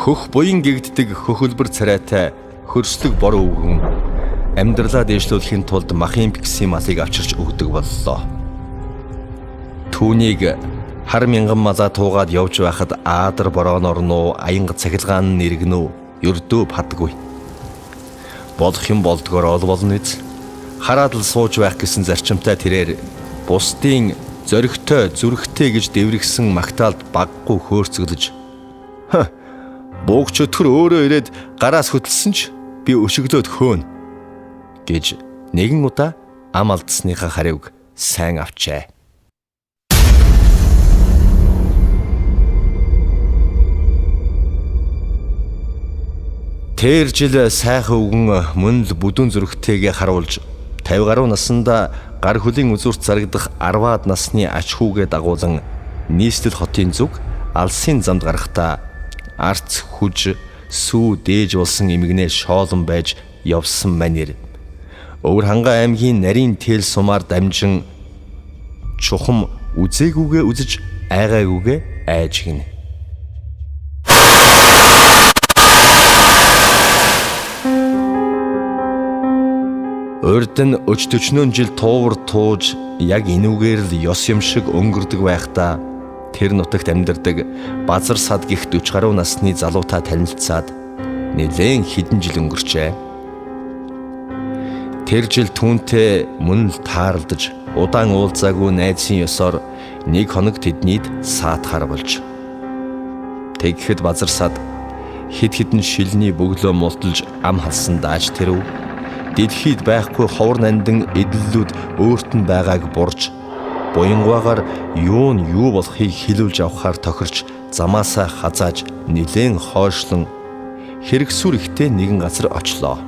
Хөх буян гэгддэг хөхөлбөр царайтай хөрслөг бор өвгөн амьдралаа дээшлүүлэхийн тулд махын биксийн малыг авчирч өгдөг боллоо. Түүнийг хар мянган малаа туугаад явж байхад аадар борооноор нуу аянга цахилгаан нэргэнүү ердөө падгүй. Болох юм болдгоор ол болно биз. Хараад л сууж байх гэсэн зарчимтай тэрээр бусдын зоригтой зүрхтэй гэж дэврэгсэн магтаалд баггүй хөөрцөглөж буугч өтгөр өөрөө ирээд гараас хөтлсөн ч би өшөглөөд хөөн гэж нэгэн удаа ам алдсныхаа хариуг сайн авчээ. Тэр жил сайхан өвгөн мөн л бүдүүн зүрхтэйгээ харуулж 50 гаруй наснда гар хөлийн үзүүрт зарагдах 10-аад насны ач хүүгээ дагуулan нийслэл хотын зүг алсын замд гарахдаа арц хүж сүү дээж болсон эмгэнээ шоолон байж явсан манер Өвөр ханга аймгийн нарийн тэл сумаар дамжин чухам үзээгүйгээ үзэж айгаагүйгээ айж гинэ. Урд нь өчтөчнөн жил туувар тууж яг энүүгээр л ёс юм шиг өнгөрдөг байхдаа тэр нутагт амьдардаг Базар сад гих 40 гаруй насны залуутай танилцаад нэлээд хэдэн жил өнгөрчээ. Тэр жил түүнтэй мөн л таарлаж удаан уулзаагүй найзын ёсоор нэг хоног тэднийд саатахаар болж. Тэгэхэд Базар сад хэд хэдэн шилний бөглөө мулталж ам халсан дааж тэрв дэлхийд байхгүй ховор нандин эдлэлүүд өөрт нь байгааг бурж буянгаагаар юу нь юу болохыг хэлүүлж авахаар тохирч замаасаа хазааж нилээн хойшлон хэрэгсүр ихтэй нэгэн газар очлоо.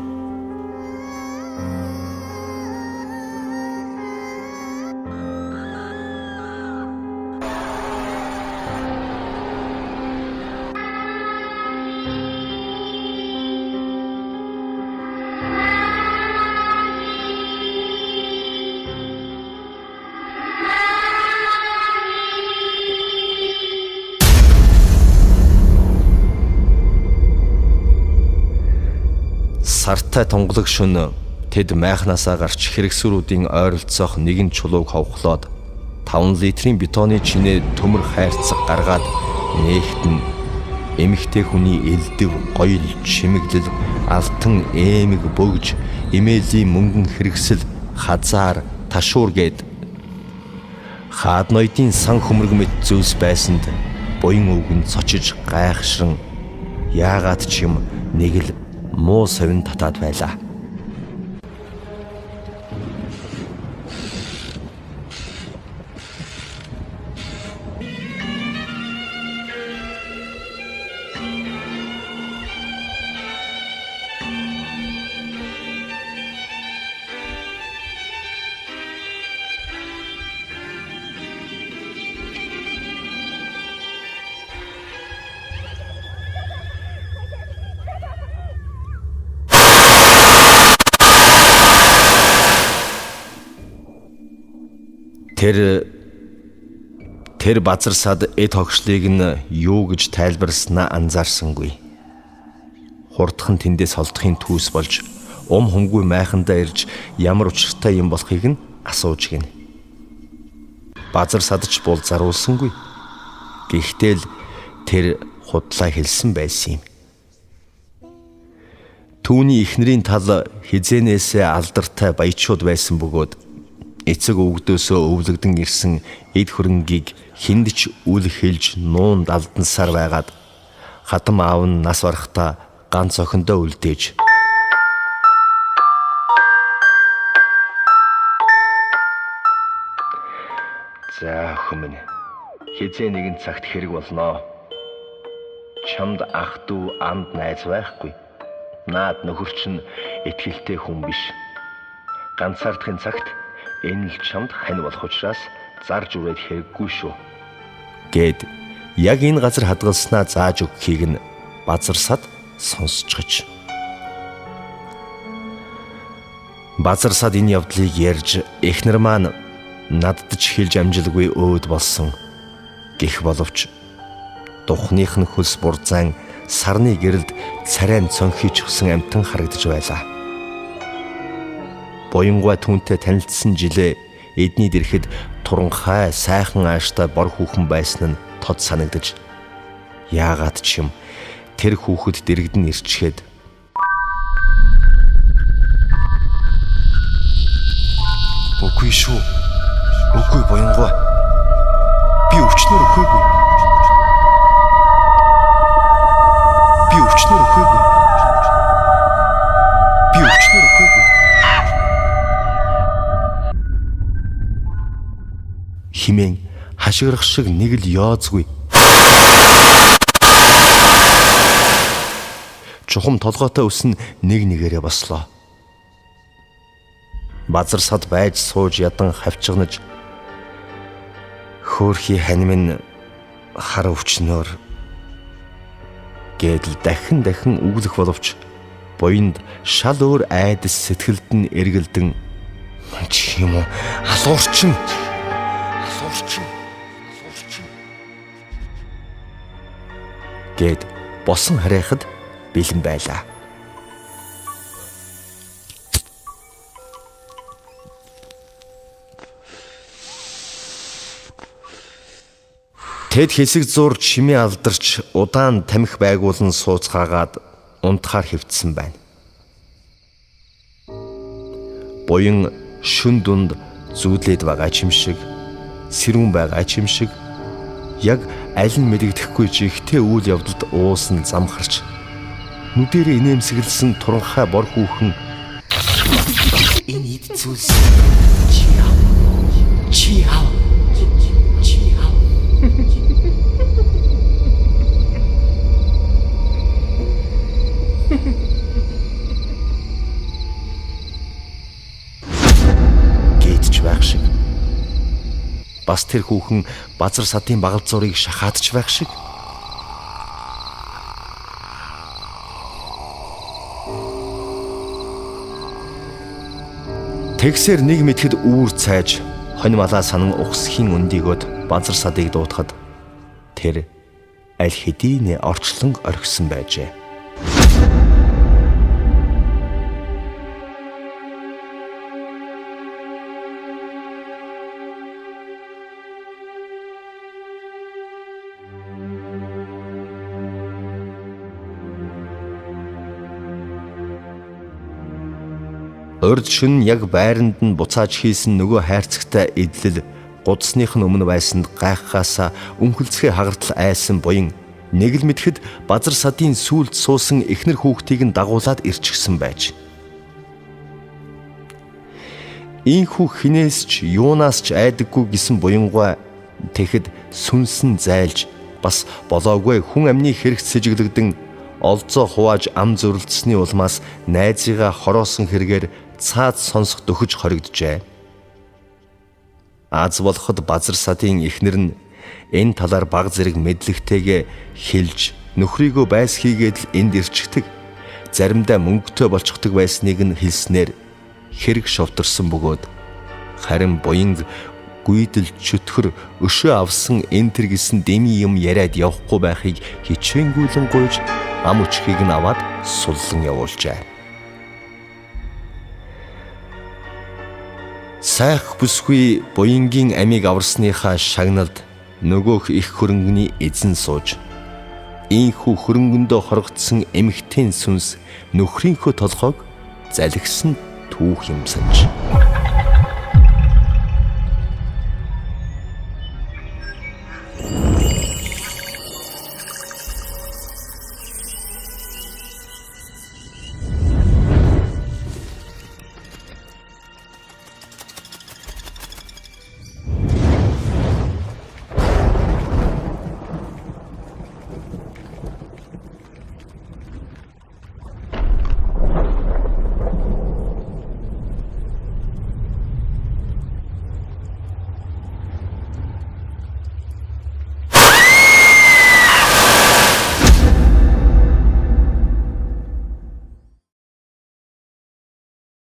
Сартай тунгалаг шөнө тэд майхнасаа гарч хэрэгсүрүүдийн ойролцоох нэгэн чулууг ховхлоод 5 литрийн бетоны чинээ төмөр хайрцаг гаргаад нээхтэн эмэгтэй хүний элдэв гоёл чимэглэл алтан эмэг бөгж эмээлийн мөнгөн хэрэгсэл хазаар ташуур гээд хаад ноёдын сан хөмрөг мэт зүйлс байсанд буян өвгөн цочиж гайхшран яагаад ч юм нэг л муу совин татаад байлаа. Тэр Базар сад эд хогшлыг нь юу гэж тайлбарласнаа анзаарсангүй. Хурдхан тэндээс холдохын түүс болж хөнгүй майхандаа ирж ямар учиртай юм болохыг нь асууж гинэ. Базар сад ч бол заруулсангүй. Гэхдээ л тэр худлаа хэлсэн байсан юм. Түүний эхнэрийн тал хизээнээсээ алдартай баячууд байсан бөгөөд эцэг өвгдөөсөө өвлөгдөн ирсэн эд хөрөнгийг хүнд ч үл хэлж нуун далдансаар байгаад хатам аав нь нас барахтаа ганц охиндоо үлдээж за охин минь хизээ нэгэн цагт хэрэг болноо. Чамд ах дүү амд найз байхгүй. Наад нөхөр чинь итгэлтэй хүн биш. Ганцаардахын цагт энэ л чамд хань болох учраас зарж үрээд хэрэггүй шүү. Гэд яг энэ газар хадгалснаа зааж өгөхийг нь Базар сад сонсчихж. Базар сад энэ явдлыг ярьж эхнэр маань надад ч хэлж амжилгүй өөд болсон. Гэх боловч тухных нь хөлс бурзаан сарны гэрэлд царайн цонхиж өгсөн амтан харагдаж байлаа. Буянгаа түүнтэй танилцсан жилээ эднийд ирэхэд туранхай сайхан ааштай бор хүүхэн байсан нь тод санагдаж, яагаад ч юм тэр хүүхэд дэрэгдэн ирчгээд "Үгүй шүү. Үгүй Буянгаа. Би өвчнөр өхөөгүй. Би өвчнөр өхөөгүй. Би өвчнөр өхөөгүй." химэн хашгирах шиг нэг л яозгүй. Чухам толгойтой өснө нэг нэгээрээ бослоо. Базар сад байж сууж ядан хавчгнаж хөөрхий хань минь хар өвчнөр гэдэл дахин үглэх боловч буянд шал өөр айдас сэтгэлд нь эргэлдэн чи юм уу алуурчин гэд босон харайхад бэлэн байлаа. Тэд хэсэг зур чимээ алдарч удаан тамхи байгуулан сууцгаагаад унтахаар хэвдсэн байна. Буян шүн дунд зүүдлээд байгаа ч юм шиг, сэрүүн байгаа ч юм шиг, яг аль нь мэдэгдэхгүй жигтэй үйл явдалд уусан замхарч нүдэрээ инээмсэглсэн туранхай бор хүүхэн энэ эд зүйлс чи яав гэдж байх шиг, бас тэр хүүхэн базар садын багалзуурыг шахаадч байх шиг. Тэгсээр нэг мэтгэд үүр цайж хонь малаа санан ухсхийн өндийгөд базар садыг дуутахад тэр аль хэдийнэ орчлон орхисон байжээ. Урд шөнө яг байранд нь буцааж хийсэн нөгөө хайрцагтай эдлэл гудсных нь өмнө байсанд гайхахаасаа өнхөлцгөө хагартал айсан буян нэг л мэтгэд базар садын сүүлд суусан эхнэр хүүхдийг нь дагуулад ирчихсэн байж. Ийхүү хинээс ч юунаас ч айдаггүй гэсэн буянгаа тэгэхэд сүнсэн зайлж бас болоогүй хүн амны хэрэгт сэжиглэгдэн олзоо хувааж ам зөрлөсний улмаас найзыгаа хороосон хэрэгээр цаад сонсох дөхөж хоригджээ. Аз болоход базар садын эхнэр нь энэ талаар баг зэрэг мэдлэгтэйгээ хэлж нөхрийгөө байс хийгээд л энд ирчихдэг, заримдаа мөнгөтэй болчихдог байсныг нь хэлснээр хэрэг шовторсон бөгөөд харин буянг гүйдэл чөтгөр өшөө авсан энэ төр гэсэн дэми юм яриад явахгүй байхыг хичээнгүйлэн гуйж ам өчхийг нь аваад суллан явуулжээ. Сайх бүсгүй буянгийн амийг аварсныхаа шагналд нөгөөх их хөрөнгөний эзэн сууж ийхүү хөрөнгөндөө хоргоцсон эмэгтэй сүнс нөхрийнхөө толгойг залгисан түүх юм санаж